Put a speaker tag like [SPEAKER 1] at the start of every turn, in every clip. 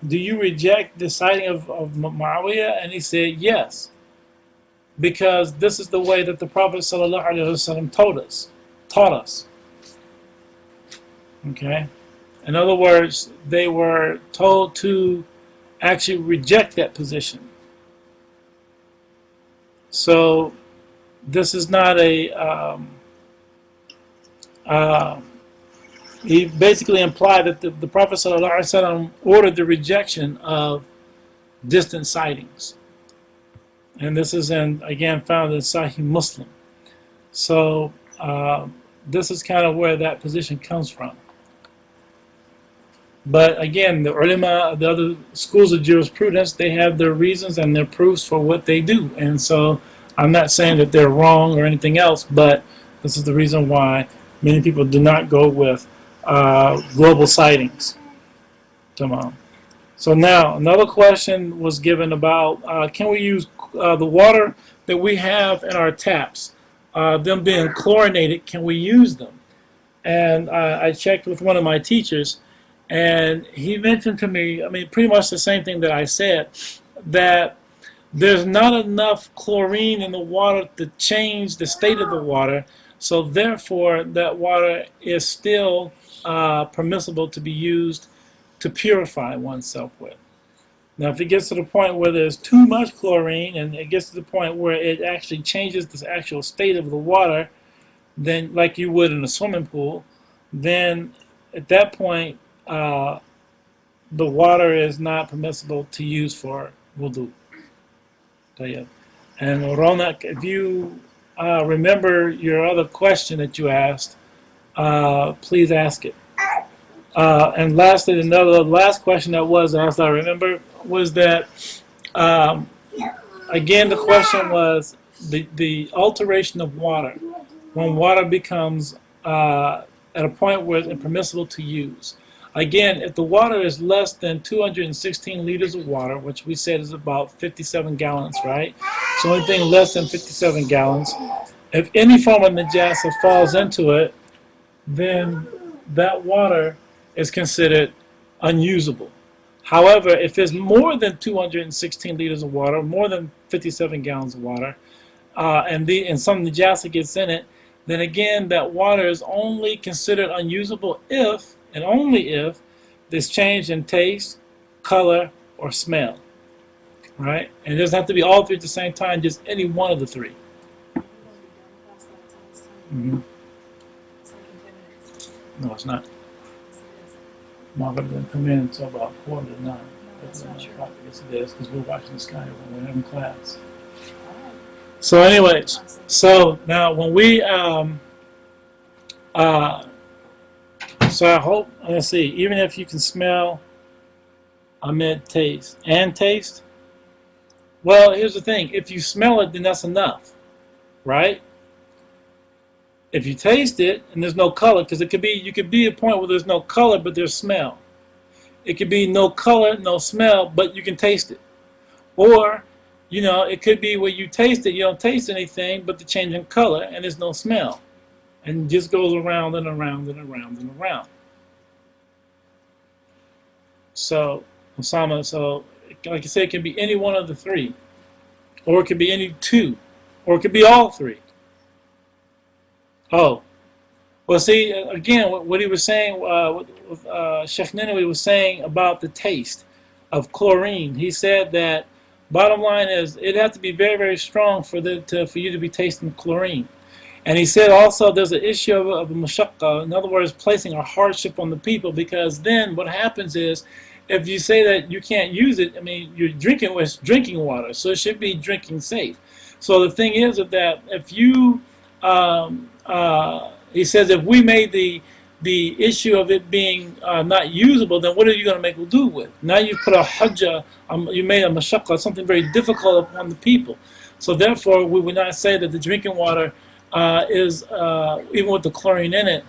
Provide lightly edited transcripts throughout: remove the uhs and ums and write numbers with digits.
[SPEAKER 1] do you reject the citing of Muawiyah? And he said, yes, because this is the way that the Prophet ﷺ taught us. Okay? In other words, they were told to actually reject that position. So this is not a uh, he basically implied that the Prophet ﷺ ordered the rejection of distant sightings. And this is again found in Sahih Muslim. So this is kind of where that position comes from. But again, the ulama, the other schools of jurisprudence, they have their reasons and their proofs for what they do. And so I'm not saying that they're wrong or anything else, but this is the reason why many people do not go with global sightings. Tamam. So now, another question was given about can we use the water that we have in our taps, them being chlorinated, can we use them? And I checked with one of my teachers, and he mentioned to me, I mean, pretty much the same thing that I said, that there's not enough chlorine in the water to change the state of the water, so therefore that water is still permissible to be used to purify oneself with. Now, if it gets to the point where there's too much chlorine and it gets to the point where it actually changes the actual state of the water, then like you would in a swimming pool, then at that point, the water is not permissible to use for wudu. And Ronak, if you remember your other question that you asked, please ask it. And lastly, the last question that was asked, I remember, was that, again, the question was the alteration of water. When water becomes at a point where it's impermissible to use. Again, if the water is less than 216 liters of water, which we said is about 57 gallons, right? So anything less than 57 gallons, if any form of najasa falls into it, then that water is considered unusable. However, if it's more than 216 liters of water, more than 57 gallons of water, and some najasa gets in it, then again that water is only considered unusable if, and only if, there's change in taste, color, or smell. Right? And it doesn't have to be all three at the same time, just any one of the three. Mm-hmm. No, it's not. Margaret didn't come in until about 8:45.
[SPEAKER 2] No, that's not true.
[SPEAKER 1] Yes, it is, because we're watching the sky when we're in class. So anyways, so now when we, so I hope, let's see, even if you can smell, I meant taste, and taste, well, here's the thing, if you smell it, then that's enough, right? If you taste it and there's no color, because you could be at a point where there's no color but there's smell. It could be no color, no smell, but you can taste it. Or, it could be where you taste it, you don't taste anything but the change in color and there's no smell. And it just goes around and around and around and around. So, Osama, like I said, it can be any one of the three. Or it could be any two. Or it could be all three. Oh, well, see, again, what he was saying, Sheikh Ninawi was saying about the taste of chlorine. He said that bottom line is it has to be very, very strong for you to be tasting chlorine. And he said also there's an issue of a mashaqqa, in other words, placing a hardship on the people, because then what happens is if you say that you can't use it, I mean, you're drinking water, so it should be drinking safe. So the thing is that if you he says if we made the issue of it being not usable, then what are you going to make wudu with? Now you put a hujjah, you made a mashaqqa, something very difficult upon the people. So therefore, we would not say that the drinking water is, even with the chlorine in it,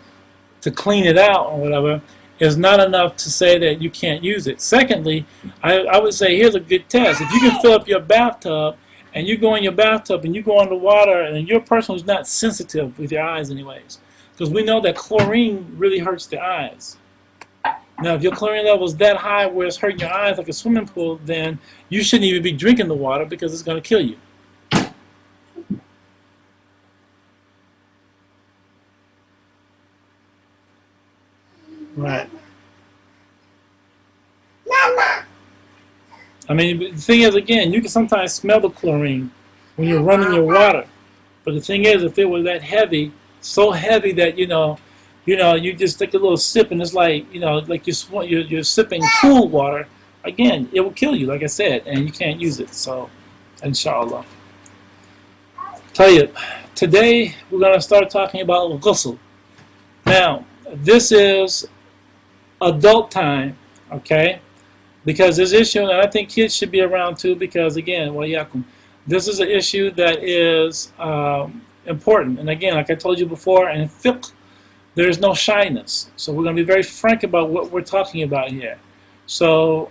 [SPEAKER 1] to clean it out or whatever, is not enough to say that you can't use it. Secondly, I would say here's a good test. If you can fill up your bathtub, and you go in your bathtub and you go under water, and you're a person who's not sensitive with your eyes anyways, because we know that chlorine really hurts the eyes. Now, if your chlorine level is that high where it's hurting your eyes like a swimming pool, then you shouldn't even be drinking the water because it's going to kill you. Right. I mean, the thing is, again, you can sometimes smell the chlorine when you're running your water. But the thing is, if it was that heavy, so heavy that you just take a little sip and it's like like you're sipping cool water. Again, it will kill you, like I said, and you can't use it. So, inshallah. Tell you, today we're gonna start talking about ghusl. Now, this is adult time, okay? Because this issue, and I think kids should be around too, because again, this is an issue that is important. And again, like I told you before, in fiqh, there is no shyness. So we're going to be very frank about what we're talking about here. So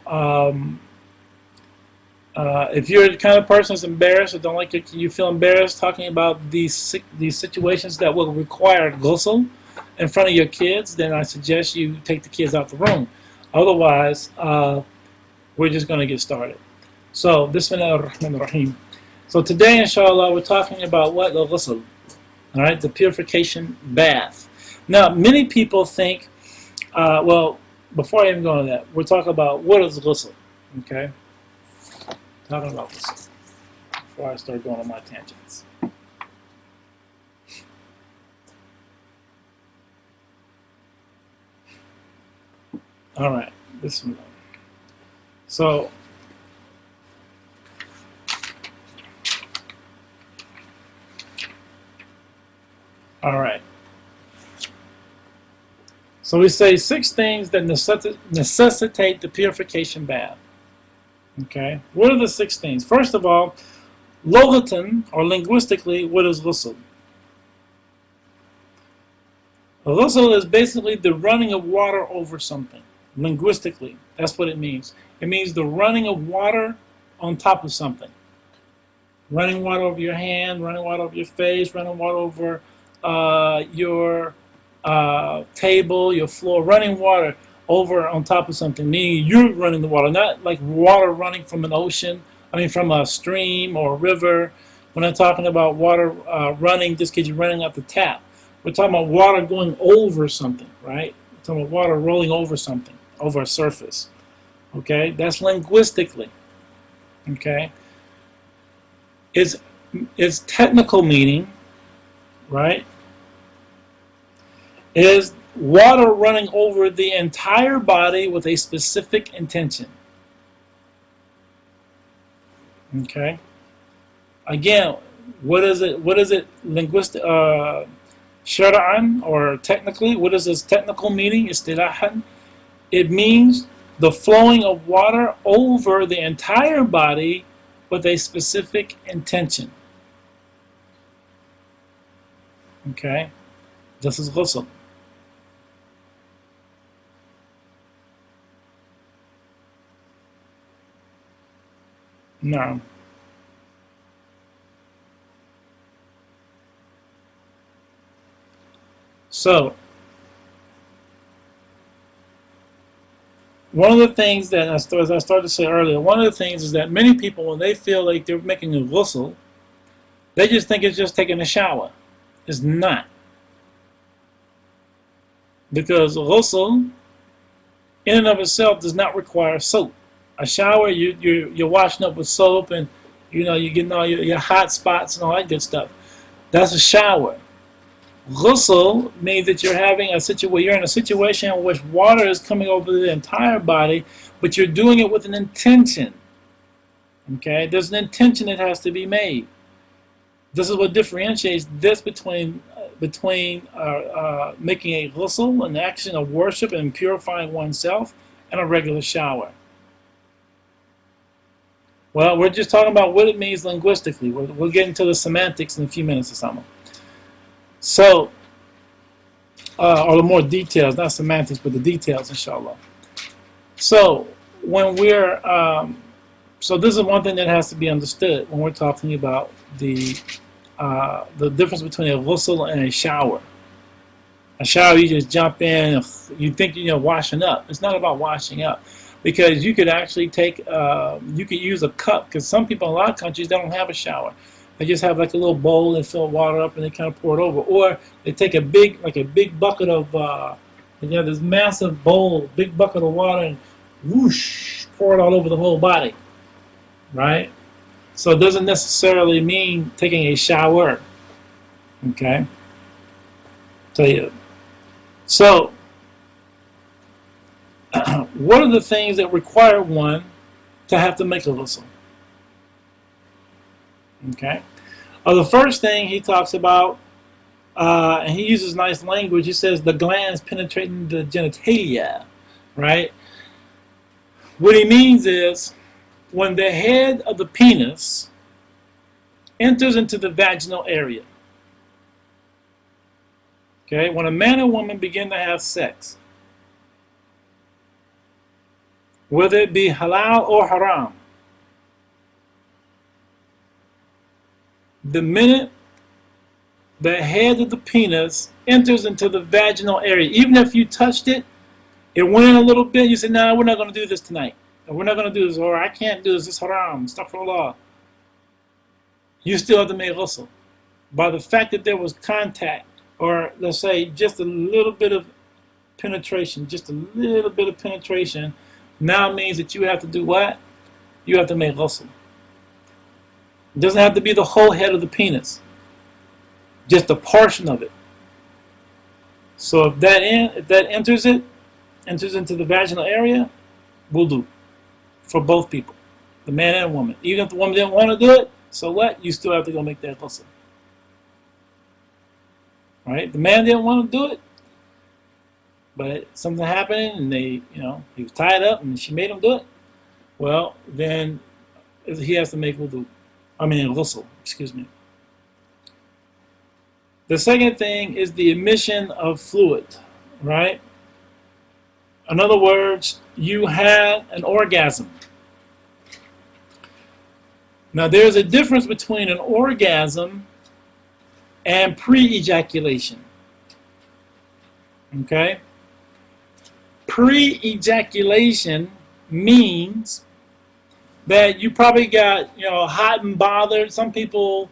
[SPEAKER 1] if you're the kind of person that's embarrassed or don't like it, you feel embarrassed talking about these situations that will require ghusl in front of your kids, then I suggest you take the kids out the room. Otherwise, we're just going to get started. So, Bismillah ar-Rahman ar-Rahim. So today, inshallah, we're talking about what? The ghusl. All right, the purification bath. Now, many people think, well, before I even go into that, we're talking about what is ghusl. Okay? Talking about ghusl. Before I start going on my tangents. All right, Bismillah. So, all right. So we say 6 things that necessitate the purification bath. Okay. What are the 6 things? First of all, loghatan, or linguistically, what is ghusl? Ghusl is basically the running of water over something. Linguistically, that's what it means. It means the running of water on top of something. Running water over your hand, running water over your face, running water over your table, your floor, running water over on top of something, meaning you're running the water, not like water running from an ocean, from a stream or a river. We're not talking about water running just because you're running out the tap. We're talking about water going over something, right? We're talking about water rolling over something, over a surface. Okay, that's linguistically. Okay, its technical meaning, right, is water running over the entire body with a specific intention. Okay, again, what is it linguistic shar'an, or technically, what is its technical meaning? Istilahan, it means the flowing of water over the entire body with a specific intention. Okay, this is ghusl. No. So, one of the things that, as I started to say earlier, one of the things is that many people, when they feel like they're making a ghusl, they just think it's just taking a shower. It's not. Because ghusl, in and of itself, does not require soap. A shower, you're washing up with soap, and you're getting all your hot spots and all that good stuff. That's a shower. Ghusl means that you're having you're in a situation in which water is coming over the entire body, but you're doing it with an intention. Okay, there's an intention that has to be made. This is what differentiates this between making a ghusl, an action of worship and purifying oneself, and a regular shower. Well, we're just talking about what it means linguistically. We'll get into the semantics in a few minutes or something. So, or the more details, not semantics, but the details, inshallah. So, when we're, so this is one thing that has to be understood when we're talking about the difference between a ghusl and a shower. A shower, you just jump in, you think you're washing up. It's not about washing up, because you could actually take, you could use a cup, because some people in a lot of countries they don't have a shower. They just have like a little bowl and fill water up and they kind of pour it over, or they take a big, like a big bucket of, this massive bowl, big bucket of water, and whoosh, pour it all over the whole body, right? So it doesn't necessarily mean taking a shower, okay? Tell you. So, what are the things that require one to have to make a ghusl? Okay. The first thing he talks about, and he uses nice language, he says the glands penetrating the genitalia, right? What he means is when the head of the penis enters into the vaginal area. Okay, when a man and woman begin to have sex, whether it be halal or haram, the minute the head of the penis enters into the vaginal area, even if you touched it, it went in a little bit, you say, no, we're not going to do this tonight. Or we're not going to do this, or I can't do this, it's haram, astaghfirullah. You still have to make ghusl. By the fact that there was contact, or let's say just a little bit of penetration, now means that you have to do what? You have to make ghusl. It doesn't have to be the whole head of the penis, just a portion of it. So if that enters into the vaginal area, will do for both people, the man and woman. Even if the woman didn't want to do it, so what? You still have to go make that ghusl. Right? The man didn't want to do it, but something happened and he was tied up and she made him do it. Well, then he has to make wudu. Ghusl, excuse me. The second thing is the emission of fluid, right? In other words, you had an orgasm. Now, there's a difference between an orgasm and pre-ejaculation. Okay? Pre-ejaculation means that you probably got, hot and bothered. Some people,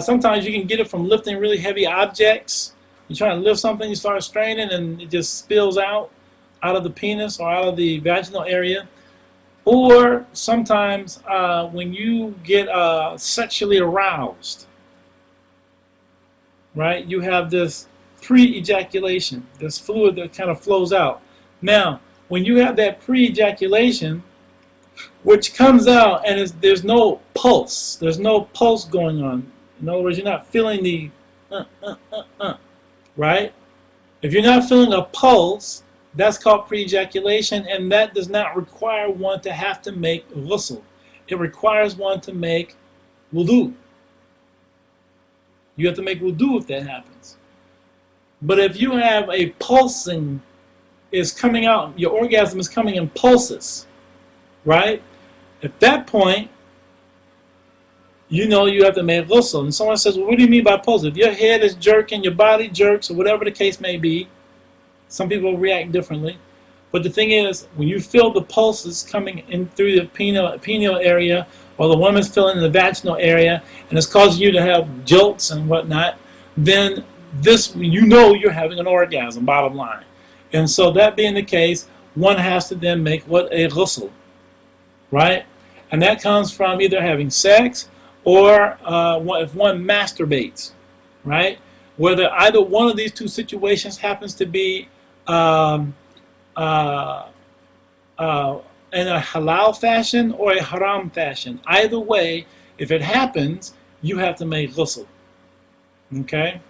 [SPEAKER 1] sometimes you can get it from lifting really heavy objects. You try to lift something, you start straining, and it just spills out of the penis or out of the vaginal area. Or sometimes when you get sexually aroused, right? You have this pre-ejaculation, this fluid that kind of flows out. Now, when you have that pre-ejaculation, which comes out and there's no pulse, going on. In other words, you're not feeling the right? If you're not feeling a pulse, that's called pre-ejaculation, and that does not require one to have to make ghusl. It requires one to make wudu. You have to make wudu if that happens. But if you have a pulsing is coming out, your orgasm is coming in pulses, right? At that point, you have to make ghusl. And someone says, well, what do you mean by pulse? If your head is jerking, your body jerks, or whatever the case may be, some people react differently. But the thing is, when you feel the pulses coming in through the pineal area, or the woman's feeling in the vaginal area, and it's causing you to have jolts and whatnot, then you're having an orgasm, bottom line. And so that being the case, one has to then make a ghusl, right? And that comes from either having sex or if one masturbates, right? Whether either one of these two situations happens to be in a halal fashion or a haram fashion. Either way, if it happens, you have to make ghusl. Okay?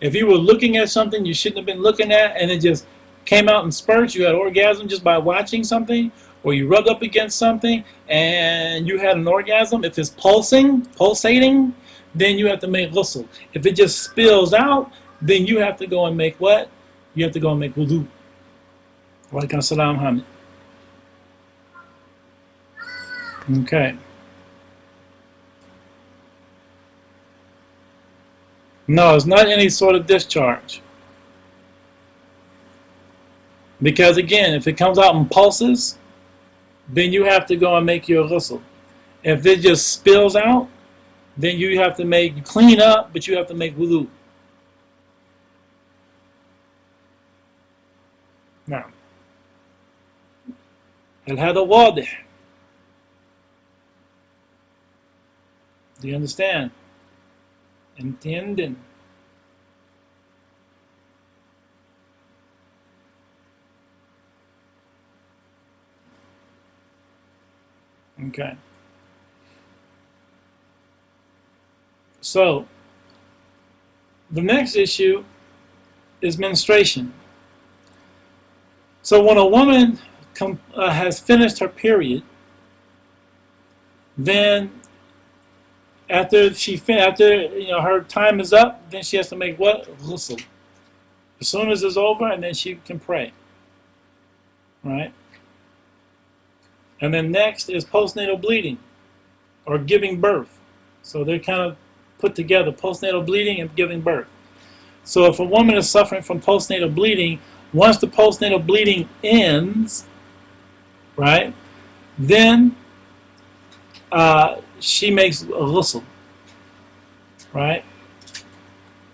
[SPEAKER 1] If you were looking at something you shouldn't have been looking at and it just came out in spurts, you had orgasm just by watching something, or you rubbed up against something and you had an orgasm, if it's pulsating, then you have to make ghusl. If it just spills out, then you have to go and make what? You have to go and make wudu. Wa alaikum assalam, Hamid. Okay. No, it's not any sort of discharge. Because again, if it comes out in pulses, then you have to go and make your ghusl. If it just spills out, then you have to clean up, but you have to make wudu. Now, هل هذا واضح? Do you understand? Entienden? Okay. So, the next issue is menstruation. So when a woman has finished her period, then after her time is up, then she has to make what? Ghusl. As soon as it's over, and then she can pray. Right? And then next is postnatal bleeding, or giving birth. So they're kind of put together, postnatal bleeding and giving birth. So if a woman is suffering from postnatal bleeding, once the postnatal bleeding ends, right, then she makes a ghusl, right?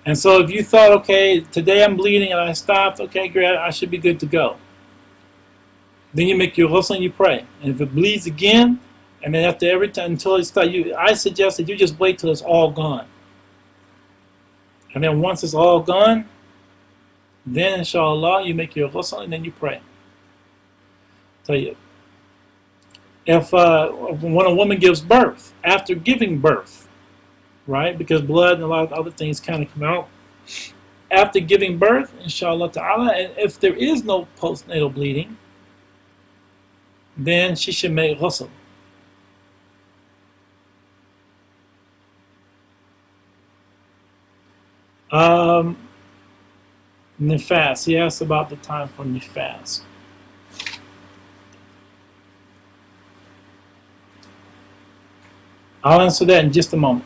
[SPEAKER 1] And so if you thought, okay, today I'm bleeding and I stopped, okay, great, I should be good to go. Then you make your ghusl and you pray. And if it bleeds again, and then after every time until it starts, I suggest that you just wait till it's all gone. And then once it's all gone, then inshallah you make your ghusl and then you pray. Tell you, if when a woman gives birth, after giving birth, right, because blood and a lot of other things kind of come out after giving birth, inshallah ta'ala, and if there is no postnatal bleeding, then she should make ghusl. Nifas. He asked about the time for nifas. I'll answer that in just a moment.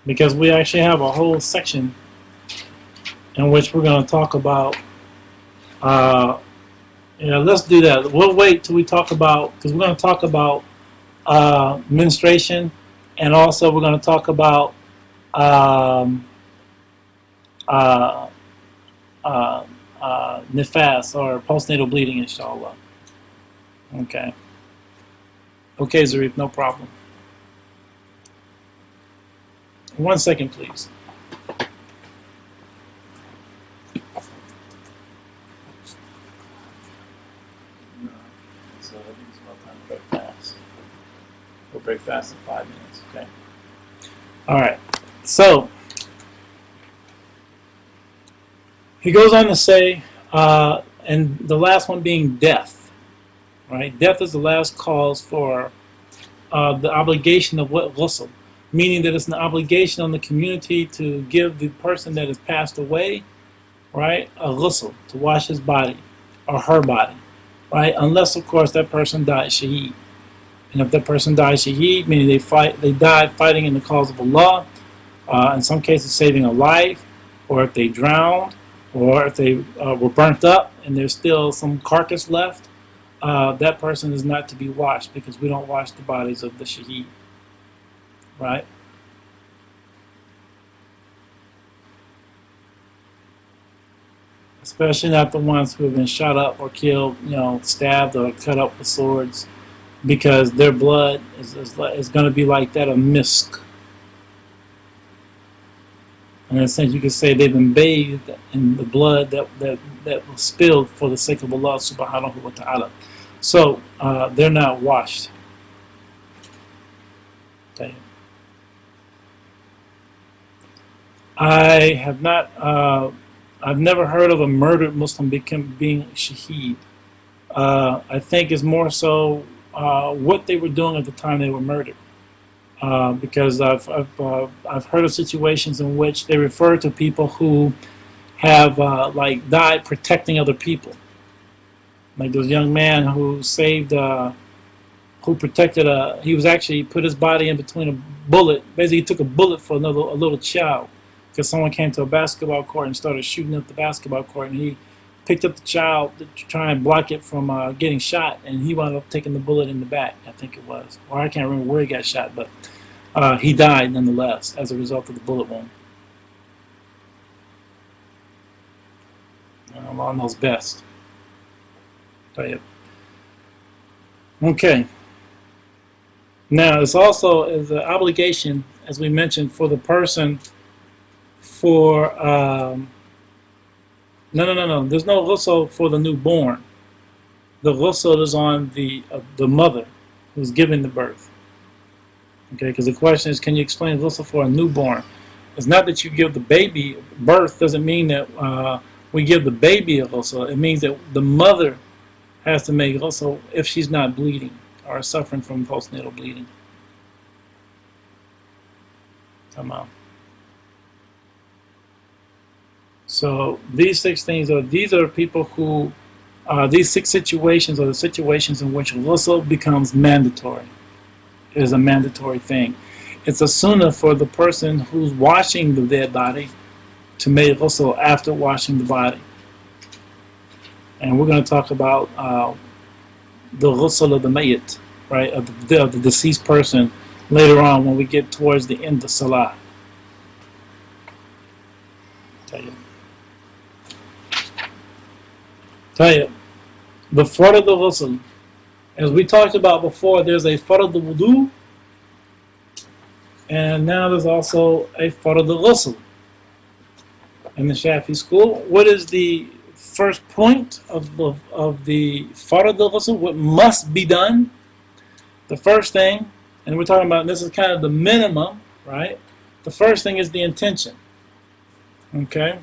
[SPEAKER 1] Because we actually have a whole section in which we're going to talk about, let's do that. We'll wait till we talk about, because we're going to talk about menstruation, and also we're going to talk about nifas, or postnatal bleeding, inshallah. Okay. Okay, Zarif, no problem. 1 second, please. So I think it's about time to break fast. We'll break fast in 5 minutes, okay? All right. So he goes on to say, and the last one being death, right? Death is the last cause for the obligation of what ghusl, meaning that it's an obligation on the community to give the person that has passed away, right, a ghusl, to wash his body or her body, right? Unless, of course, that person died shaheed. And if that person died shaheed, meaning they died fighting in the cause of Allah, in some cases saving a life, or if they drowned, or if they were burnt up and there's still some carcass left, that person is not to be washed, because we don't wash the bodies of the shaheed. Right? Especially not the ones who have been shot up or killed, stabbed or cut up with swords, because their blood is going to be like that of misk. And in a sense, you could say they've been bathed in the blood that was spilled for the sake of Allah subhanahu wa ta'ala. So they're not washed. Okay. I have not, I've never heard of a murdered Muslim being shaheed. I think it's more so what they were doing at the time they were murdered. Because I've heard of situations in which they refer to people who have died protecting other people. Like this young man who saved, who protected he was actually put his body in between a bullet. Basically, he took a bullet for a little child because someone came to a basketball court and started shooting up the basketball court, and he picked up the child to try and block it from getting shot, and he wound up taking the bullet in the back, I think it was, or I can't remember where he got shot, but he died nonetheless as a result of the bullet wound. Allah knows best. Okay. Now, it's also is an obligation, as we mentioned, for the person for no. There's no ghusl for the newborn. The ghusl is on the mother who's giving the birth. Okay, because the question is, can you explain ghusl for a newborn? It's not that you give the baby birth. Doesn't mean that we give the baby a ghusl. It means that the mother has to make ghusl if she's not bleeding or suffering from postnatal bleeding. Come on. So these 6 things these are people who these 6 situations are the situations in which ghusl becomes mandatory. It is a mandatory thing. It's a sunnah for the person who's washing the dead body to make ghusl after washing the body. And we're going to talk about the ghusl of the mayyit, right, of the deceased person later on when we get towards the end of salah. Tell you, the fard of the ghusl, as we talked about before, there's a fard of the wudu, and now there's also a fard of the ghusl. In the Shafi school, what is the first point of the fard of the ghusl? What must be done? The first thing, and we're talking about, this is kind of the minimum, right? The first thing is the intention. Okay?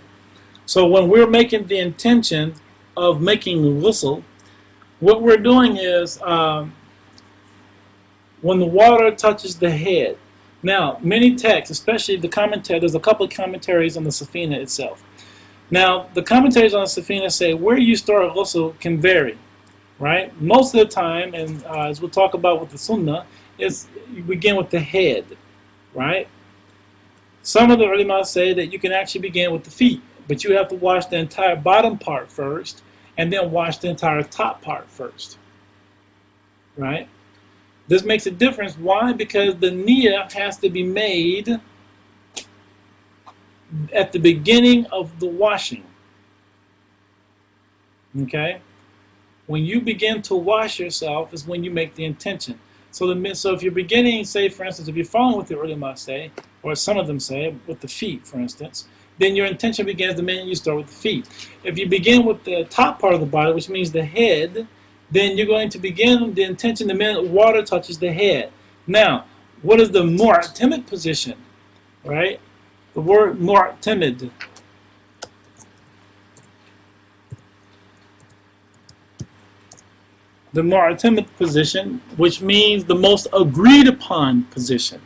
[SPEAKER 1] So when we're making the intention of making ghusl, what we're doing is when the water touches the head. Now, many texts, especially the commentary, there's a couple of commentaries on the Safinat itself. Now, the commentaries on the Safinat say where you start ghusl can vary, right? Most of the time, and as we'll talk about with the Sunnah, is you begin with the head, right? Some of the ulama say that you can actually begin with the feet, but you have to wash the entire bottom part first, and then wash the entire top part first, right? This makes a difference. Why? Because the niyyah has to be made at the beginning of the washing. Okay? When you begin to wash yourself is when you make the intention. So if you're beginning, say for instance, if you're following what the ulama say, or some of them say, with the feet, for instance, then your intention begins the minute you start with the feet. If you begin with the top part of the body, which means the head, then you're going to begin the intention the minute water touches the head. Now, what is the mu'tamid position, right? The word mu'tamid. The mu'tamid position, which means the most agreed upon position,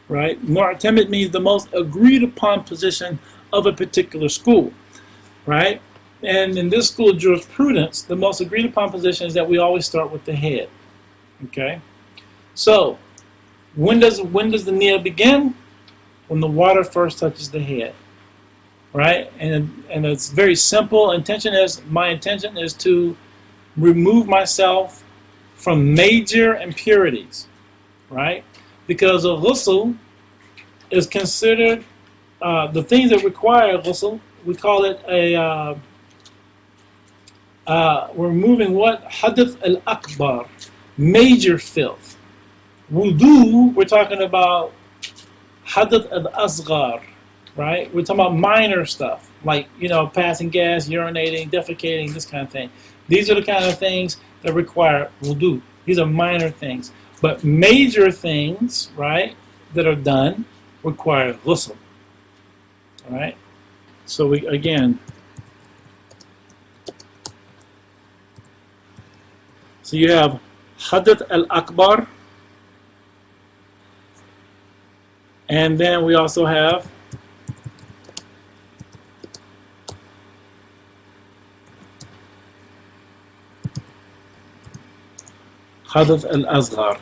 [SPEAKER 1] right? Mu'tamid means the most agreed upon position of a particular school, right? And in this school of jurisprudence, the most agreed upon position is that we always start with the head. Okay? So, when does the niyyah begin? When the water first touches the head. Right? And it's very simple. My intention is to remove myself from major impurities. Right? Because a ghusl is considered the things that require ghusl, we call it a we're removing what? Hadath al-akbar, major filth. Wudu, we're talking about hadath al-asghar, right? We're talking about minor stuff, like, passing gas, urinating, defecating, this kind of thing. These are the kind of things that require wudu. These are minor things. But major things, right, that are done require ghusl. All right? So so you have Hadath al-Akbar, and then we also have Hadath al-Azghar.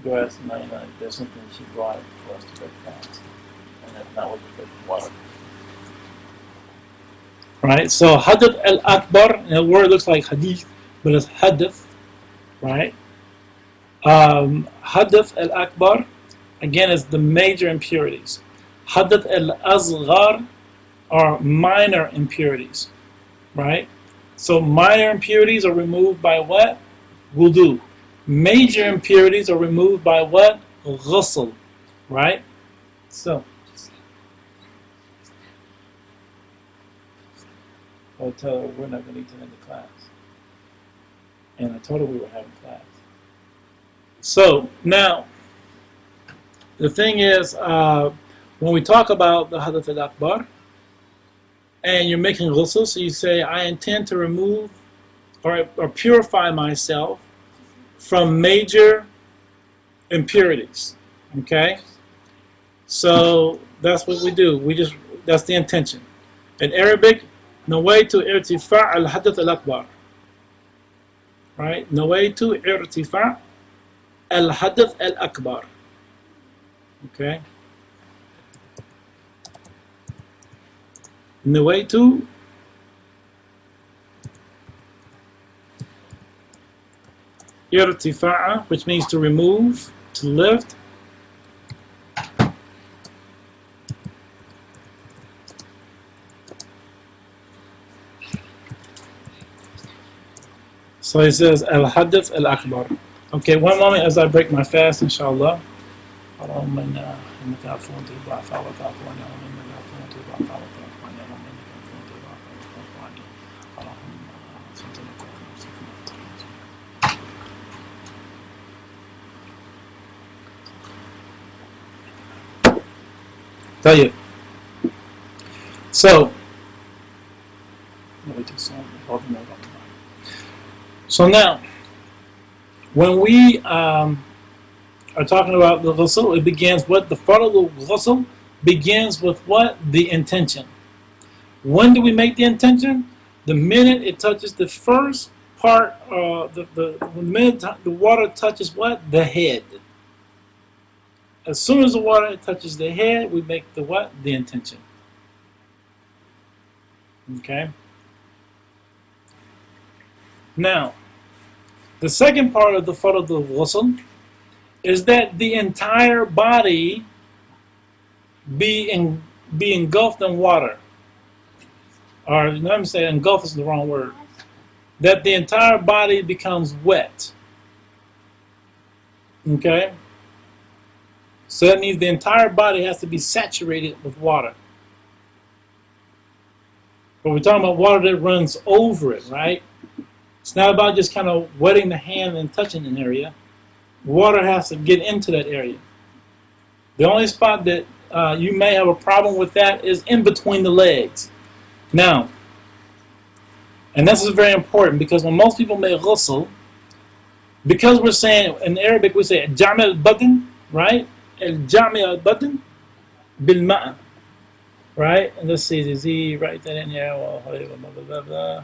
[SPEAKER 1] Go ask Naja-9 if there's something she brought for us to break fast. And if not, we'll just break the water. Right? So Hadath al-Akbar, the word looks like hadith, but it's hadath, right? Hadath al-Akbar, again, is the major impurities. Hadath al-Azghar are minor impurities, right? So minor impurities are removed by what? Wudu. Major impurities are removed by what? Ghusl, right? So, I'll tell her we're not going to eat in the class. And I told her we were having class. So, now, the thing is, when we talk about the Hadath al-Akbar, and you're making ghusl, so you say, I intend to remove or purify myself from major impurities. Okay? So that's what we do. That's the intention. In Arabic, nawaytu irtifa' al-hadath al-akbar. Right? Nawaytu irtifa' al-hadath al-akbar. Okay? Nawaytu irtifa'a, which means to remove, to lift. So he says al-hadath al-akbar. Okay, one moment as I break my fast, inshallah. طيب. So now, when we are talking about the ghusl, it begins what? The fardu ghusl begins with what? The intention. When do we make the intention? The minute it touches the first part, the minute the water touches what? The head. As soon as the water touches the head, we make the what? The intention. Okay? Now, the second part of the fardu ghusl is that the entire body be engulfed in water. Or let me say engulf is the wrong word. That the entire body becomes wet. Okay? So that means the entire body has to be saturated with water. But we're talking about water that runs over it, right? It's not about just kind of wetting the hand and touching an area. Water has to get into that area. The only spot that you may have a problem with that is in between the legs. Now, and this is very important because when most people make ghusl, because we're saying, in Arabic we say jami' al-badn, right? Al-jami' al-badn bil-ma', right? And let's see, does he write that in here? Well, blah, blah, blah.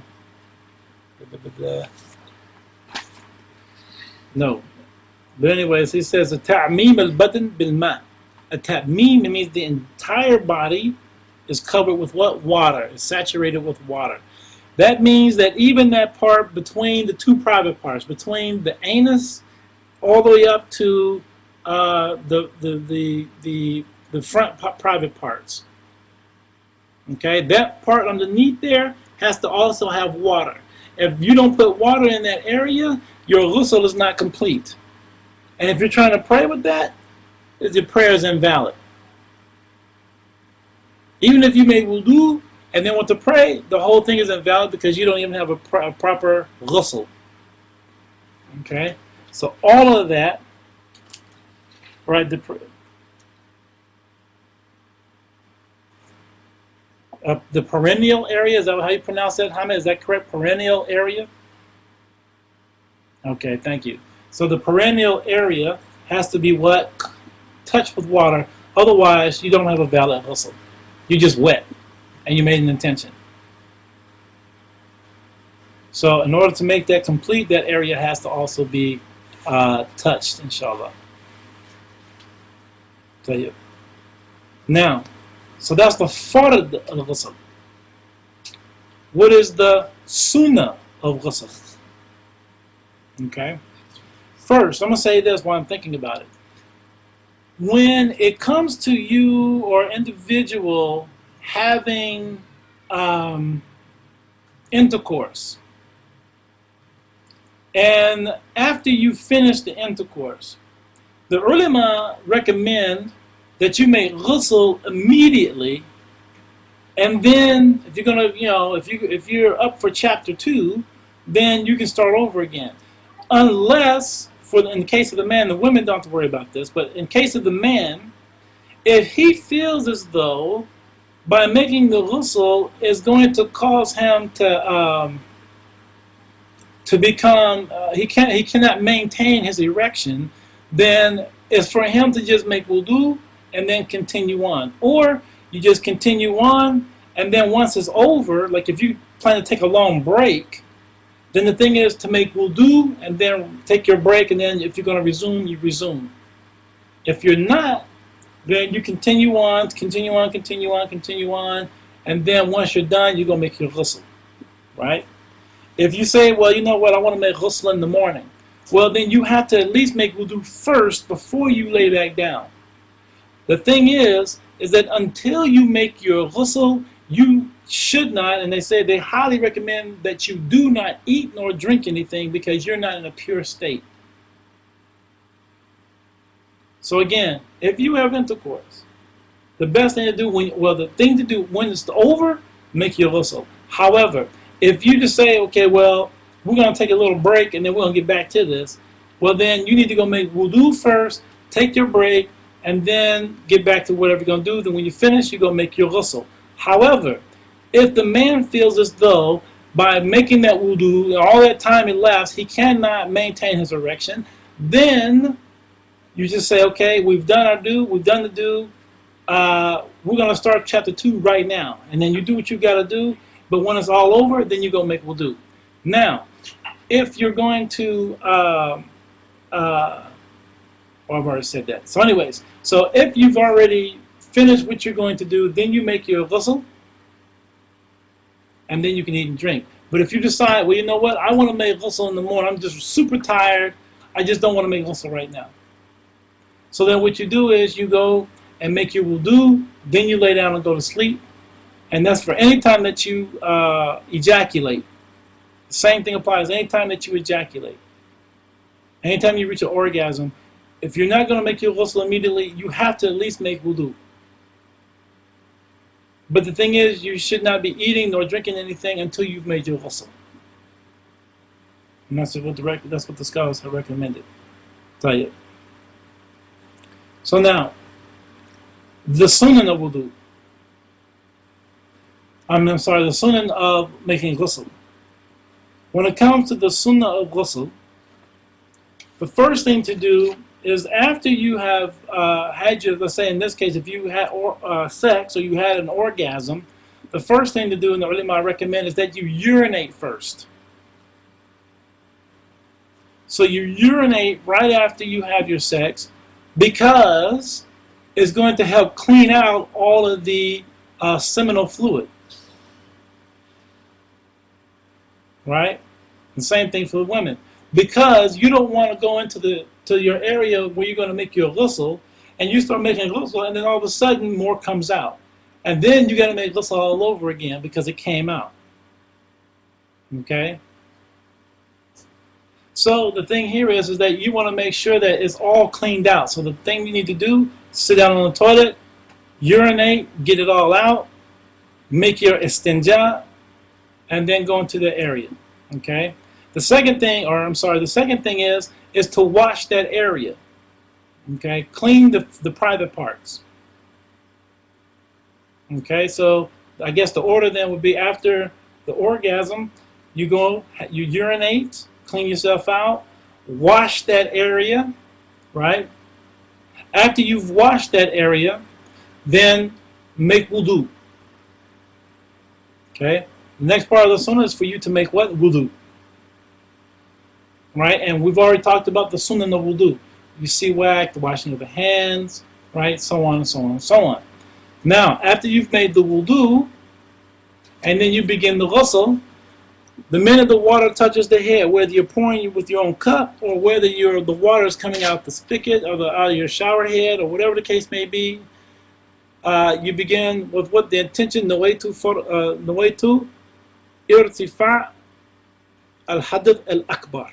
[SPEAKER 1] No. But anyways, he says a ta'meem al-badn bil-ma'. A ta'meem means the entire body is covered with what? Water. It's saturated with water. That means that even that part between the two private parts, between the anus all the way up to the front private parts. Okay, that part underneath there has to also have water. If you don't put water in that area, your ghusl is not complete. And if you're trying to pray with that, your prayer is invalid. Even if you made wudu and then want to pray, the whole thing is invalid because you don't even have a proper ghusl. Okay? So all of that, right, the perennial area, is that how you pronounce that, Hamid? Is that correct? Perennial area? Okay, thank you. So the perennial area has to be what? Touched with water. Otherwise, you don't have a valid ghusl. You're just wet, and you made an intention. So in order to make that complete, that area has to also be touched, inshallah. Now, so that's the fard al-ghusl. What is the sunnah of ghusl? Okay. First, I'm going to say this while I'm thinking about it. When it comes to you or individual having intercourse, and after you finish the intercourse, the ulama recommend that you make ghusl immediately, and then if you're gonna, if you're up for chapter 2, then you can start over again. Unless, in the case of the man, the women don't have to worry about this, but in case of the man, if he feels as though by making the ghusl is going to cause him to become, he cannot maintain his erection, then it's for him to just make wudu and then continue on. Or you just continue on, and then once it's over, like if you plan to take a long break, then the thing is to make wudu and then take your break, and then if you're going to resume, you resume. If you're not, then you continue on, and then once you're done, you're going to make your ghusl, right? If you say, well, you know what, I want to make ghusl in the morning, well, then you have to at least make wudu first before you lay back down. The thing is that until you make your ghusl, you should not, and they say they highly recommend that you do not eat nor drink anything because you're not in a pure state. So again, if you have intercourse, the best thing to do when it's over, make your ghusl. However, if you just say, okay, well, we're going to take a little break and then we're going to get back to this, well, then you need to go make wudu first, take your break, and then get back to whatever you're going to do. Then when you finish, you're going to make your ghusl. However, if the man feels as though by making that wudu and all that time elapsed, he cannot maintain his erection, then you just say, okay, we've done the do. We're going to start chapter 2 right now. And then you do what you got to do, but when it's all over, then you go make wudu. Now, if you're going to, I've already said that. So anyways, so if you've already finished what you're going to do, then you make your ghusl, and then you can eat and drink. But if you decide, well, you know what, I want to make ghusl in the morning, I'm just super tired, I just don't want to make ghusl right now. So then what you do is you go and make your wudu, then you lay down and go to sleep. And that's for any time that you ejaculate. The same thing applies any time that you ejaculate. Anytime you reach an orgasm, if you're not going to make your ghusl immediately, you have to at least make wudu. But the thing is, you should not be eating nor drinking anything until you've made your ghusl. And that's what the scholars have recommended. Tell you. So now, the sunnah of wudu. I'm sorry, the sunnah of making ghusl. When it comes to the sunnah of ghusl, the first thing to do is after you have had your, let's say in this case, if you had sex or you had an orgasm, the first thing to do, and the ulama recommend, is that you urinate first. So you urinate right after you have your sex, because it's going to help clean out all of the seminal fluid. Right? The same thing for the women. Because you don't want to go into your area where you're going to make your ghusl, and you start making ghusl, and then all of a sudden more comes out. And then you got to make ghusl all over again because it came out. Okay? So the thing here is that you want to make sure that it's all cleaned out. So the thing you need to do, sit down on the toilet, urinate, get it all out, make your istinja, and then go into the area. Okay? The second thing is to wash that area. Okay? Clean the private parts. Okay? So I guess the order then would be after the orgasm, you urinate, clean yourself out, wash that area, right? After you've washed that area, then make wudu. Okay? The next part of the sunnah is for you to make what? Wudu. right? And we've already talked about the sunnah of wudu. You see whack, the washing of the hands, right? So on and so on and so on. Now, after you've made the wudu, and then you begin the ghusl, the minute the water touches the head, whether you're pouring with your own cup or whether the water is coming out the spigot or out of your shower head or whatever the case may be, you begin with what the intention, nawaitu irtifa al-hadath al-akbar.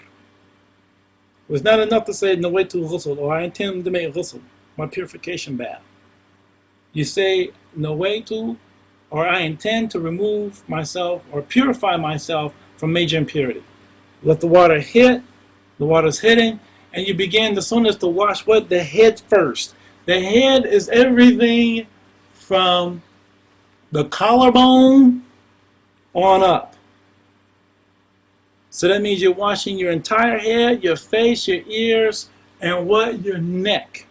[SPEAKER 1] It's not enough to say nawaitu ghusl, or I intend to make ghusl, my purification bath. You say nawaitu, or I intend to remove myself or purify myself from major impurity. Let the water hit, the water's hitting, and you begin the sunnah to wash what? The head first. The head is everything from the collarbone on up. So that means you're washing your entire head, your face, your ears, and what? Your neck.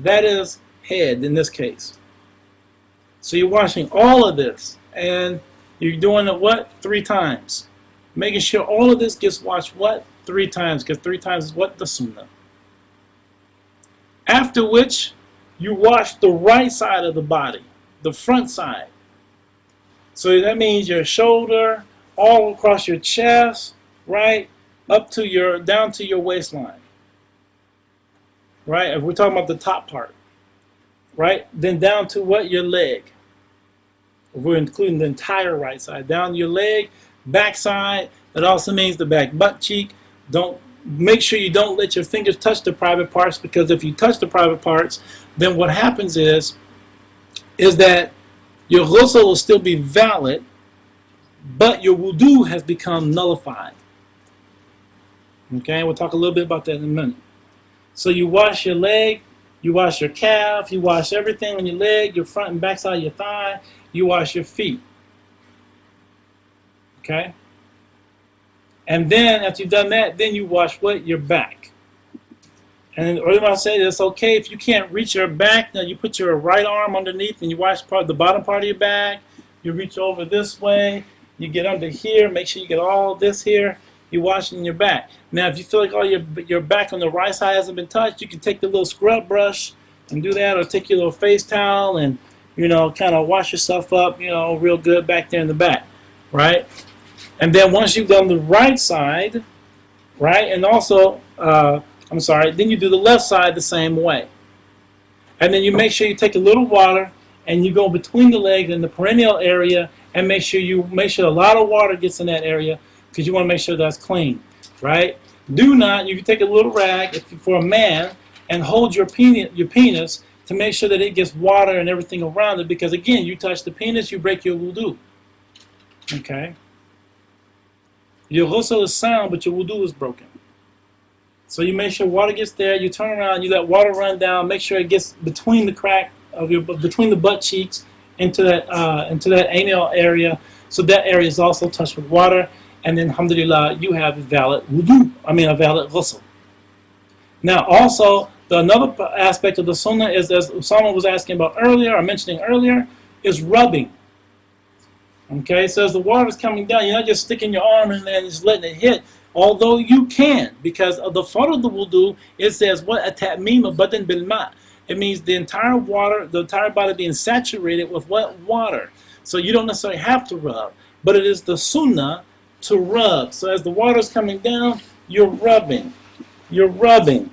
[SPEAKER 1] That is head in this case. So you're washing all of this, and you're doing it what? 3 times. Making sure all of this gets washed what? 3 times, because 3 times is what? The sunnah. After which, you wash the right side of the body, the front side. So that means your shoulder, all across your chest, right? Up to down to your waistline. Right? If we're talking about the top part. Right? Then down to what? Your leg. If we're including the entire right side. Down your leg, back side. That also means the back butt cheek. Make sure you don't let your fingers touch the private parts, because if you touch the private parts, then what happens is that your ghusl will still be valid, but your wudu has become nullified. Okay, we'll talk a little bit about that in a minute. So you wash your leg, you wash your calf, you wash everything on your leg, your front and back side of your thigh, you wash your feet. Okay? And then after you've done that, then you wash what? Your back. And earlier I said it's okay if you can't reach your back, now you put your right arm underneath and you wash the bottom part of your back. You reach over this way, you get under here, make sure you get all this here, you wash it in your back. Now if you feel like all your back on the right side hasn't been touched, you can take the little scrub brush and do that, or take your little face towel and, kind of wash yourself up, real good back there in the back, right? And then once you've done the right side, right, and also, then you do the left side the same way. And then you make sure you take a little water and you go between the legs in the perineal area and make sure a lot of water gets in that area, because you want to make sure that's clean, right? You can take a little rag for a man and hold your penis to make sure that it gets water and everything around it, because again, you touch the penis, you break your wudu. Okay? Your ghusl is sound, but your wudu is broken. So you make sure water gets there, you turn around, you let water run down, make sure it gets between the crack of between the butt cheeks into that anal area, so that area is also touched with water, and then alhamdulillah, you have a valid ghusl. Now also, another aspect of the sunnah is, as someone was asking about earlier, or mentioning earlier, is rubbing. Okay, so as the water is coming down, you're not just sticking your arm in there and just letting it hit. Although you can, because of the fard of the wudu, it says what? At-ta'mim badan bil ma. It means the entire body being saturated with what? Water. So you don't necessarily have to rub, but it is the sunnah to rub. So as the water is coming down, you're rubbing. You're rubbing.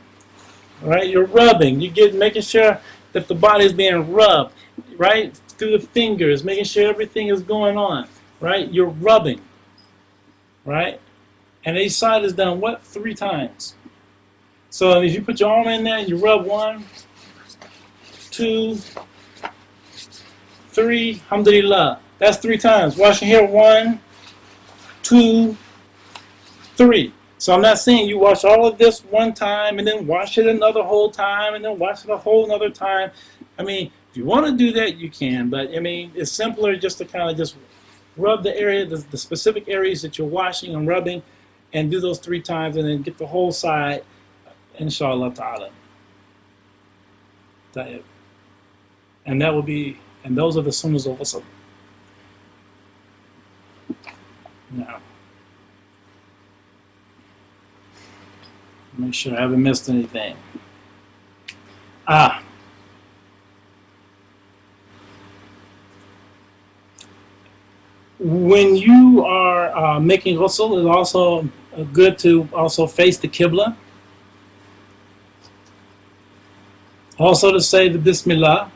[SPEAKER 1] Right? You're rubbing. Making sure that the body is being rubbed, right? Through the fingers, making sure everything is going on, right? You're rubbing, right? And each side is done what? 3 times. So if you put your arm in there and you rub 1, 2, 3, alhamdulillah. That's 3 times. Wash your hair 1, 2, 3. So I'm not saying you wash all of this 1 time and then wash it another whole time and then wash it a whole another time. I mean, if you want to do that, you can. But I mean, it's simpler just to kind of just rub the area, the specific areas that you're washing and rubbing, and do those 3 times, and then get the whole side, inshallah ta'ala. And that will be, and those are the sunnahs of ghusl. Now, Make sure I haven't missed anything. Ah, when you are making ghusl, it's also good to also face the Qibla. Also to say the Bismillah.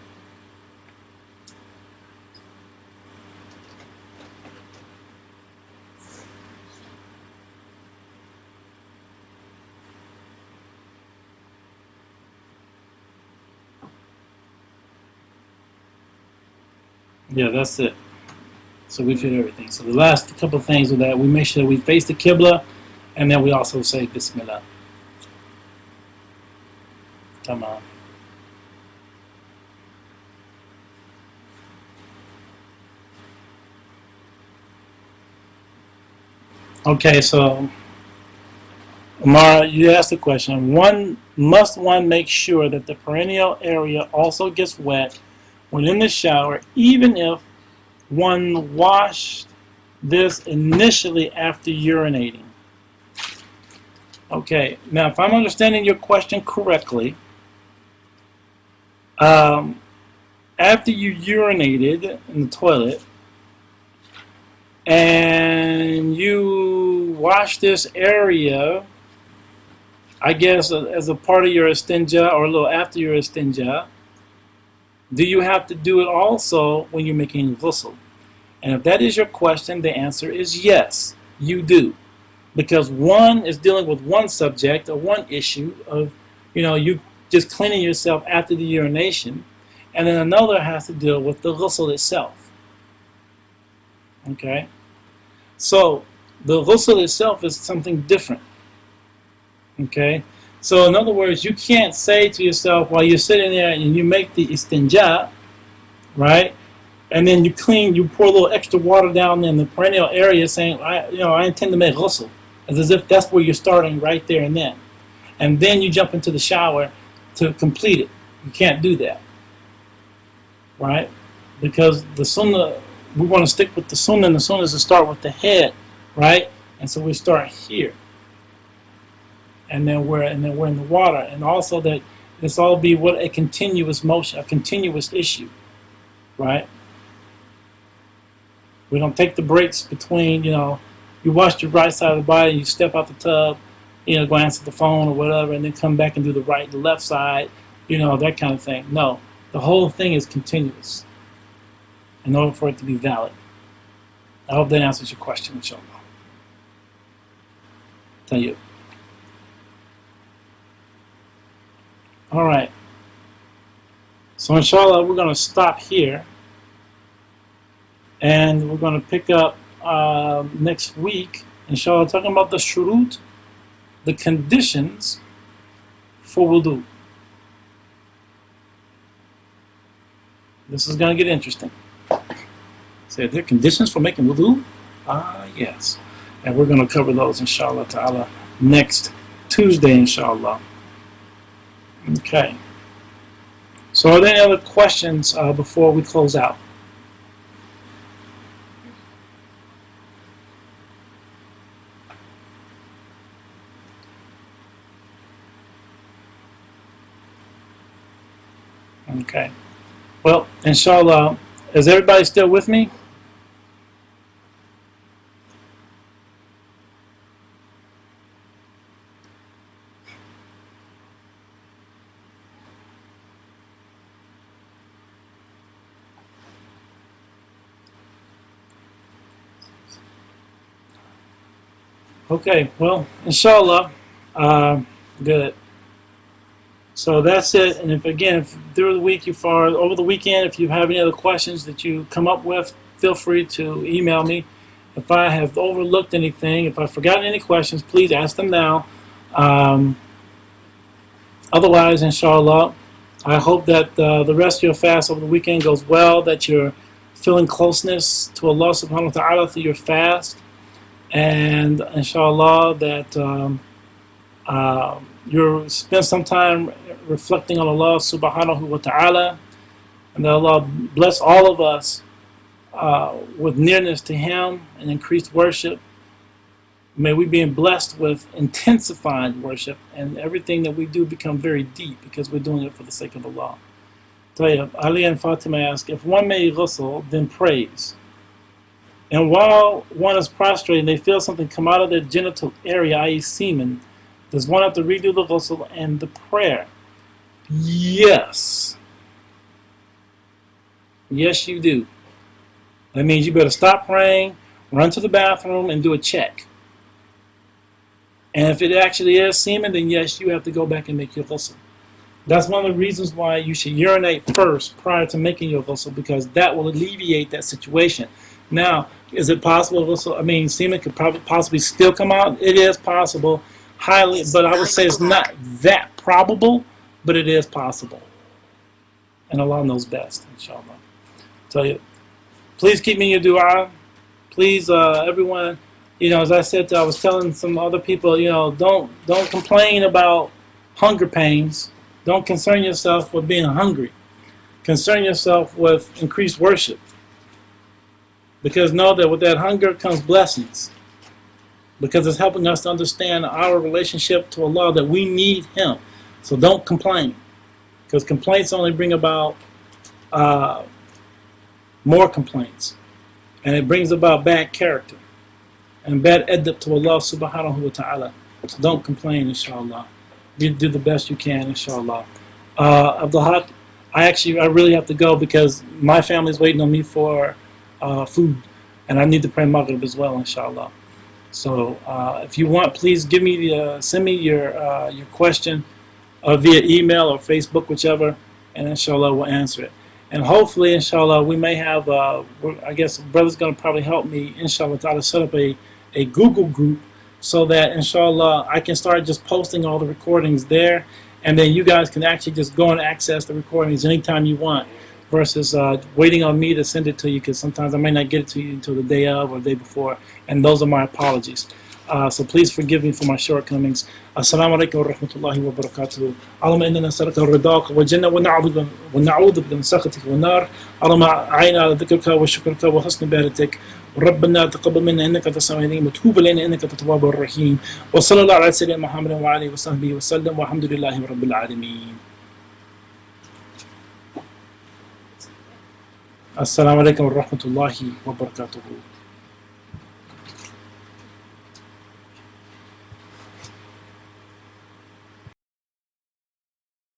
[SPEAKER 1] Yeah, that's it. So we've hit everything. So the last couple of things with that, we make sure that we face the Qibla, and then we also say Bismillah. Tamam. Okay, so Amara, you asked the question. Must one make sure that the perineal area also gets wet when in the shower, even if one washed this initially after urinating? Okay, now if I'm understanding your question correctly, after you urinated in the toilet and you wash this area, I guess as a part of your istinja or a little after your istinja, do you have to do it also when you're making ghusl? And if that is your question, the answer is yes, you do. Because one is dealing with one subject or one issue of, you just cleaning yourself after the urination, and then another has to deal with the ghusl itself. Okay? So the ghusl itself is something different. Okay? So in other words, you can't say to yourself while you're sitting there and you make the istinja, right? And then you pour a little extra water down in the perineal area saying, I intend to make ghusl. As if that's where you're starting right there and then. And then you jump into the shower to complete it. You can't do that. Right? Because the sunnah, we want to stick with the sunnah, and the sunnah is to start with the head, right? And so we start here. And then we're in the water. And also that this all be what a continuous motion, a continuous issue. Right? We don't take the breaks between, you wash your right side of the body, you step out the tub, go answer the phone or whatever, and then come back and do the right, the left side, that kind of thing. No, the whole thing is continuous in order for it to be valid. I hope that answers your question, inshallah. Thank you. All right. So inshallah, we're going to stop here. And we're going to pick up next week, inshallah, talking about the shurut, the conditions for wudu. This is going to get interesting. So, there are conditions for making wudu? Yes. And we're going to cover those, inshallah ta'ala, next Tuesday, inshallah. Okay. So, are there any other questions before we close out? Okay. Well, inshallah, is everybody still with me? Okay, well, inshallah, good. So that's it. And if through the week over the weekend, if you have any other questions that you come up with, feel free to email me. If I have overlooked anything, if I've forgotten any questions, please ask them now. Otherwise, inshallah, I hope that the rest of your fast over the weekend goes well, that you're feeling closeness to Allah subhanahu wa ta'ala through your fast, and inshallah that you spend some time reflecting on Allah subhanahu wa ta'ala, and that Allah bless all of us with nearness to Him and increased worship, May we be blessed with intensified worship, and everything that we do become very deep because we're doing it for the sake of Allah. Tayyib, Ali and Fatima ask, if one made ghusl, then prays. And while one is prostrated, they feel something come out of their genital area, i.e. semen. Does one have to redo the ghusl and the prayer? Yes. Yes, you do. That means you better stop praying, run to the bathroom, and do a check. And if it actually is semen, then yes, you have to go back and make your ghusl. That's one of the reasons why you should urinate first prior to making your ghusl, because that will alleviate that situation. Now, is it possible ghusl? I mean, semen could probably possibly still come out. It is possible, highly, but I would say it's not that probable, but it is possible. And Allah knows best, inshallah. So, please keep me in your dua. Please, everyone, as I said, I was telling some other people, don't complain about hunger pains. Don't concern yourself with being hungry. Concern yourself with increased worship. Because know that with that hunger comes blessings. Because it's helping us to understand our relationship to Allah, that we need Him. So don't complain. Because complaints only bring about more complaints. And it brings about bad character. And bad adab to Allah subhanahu wa ta'ala. So don't complain, inshallah. You do the best you can, inshallah. Abdul Haq, I really have to go because my family's waiting on me for food, and I need to pray Maghrib as well, inshallah. So if you want, please send me your question via email or Facebook, whichever, and inshallah we'll answer it. And hopefully, inshallah, we may have, I guess brother's going to probably help me, inshallah, to set up a Google group so that, inshallah, I can start just posting all the recordings there, and then you guys can actually just go and access the recordings anytime you want, versus waiting on me to send it to you, because sometimes I may not get it to you until the day of or the day before, and those are my apologies. So please forgive me for my shortcomings. Assalamu alaikum wa rahmatullahi wa barakatuh. Allahumma inna nas'aluka ridaka wa jannah wa na'udhu bika min sakhatika wa nar. Allahumma a'ina ala dhikrika wa shukrika wa husni ibadatik. ربنا تقبل منا انك انت السميع العليم وتوب علينا انك انت التواب الرحيم وصلى الله على سيدنا محمد وعلى اله وصحبه وسلم والحمد لله رب العالمين. السلام عليكم ورحمة الله وبركاته.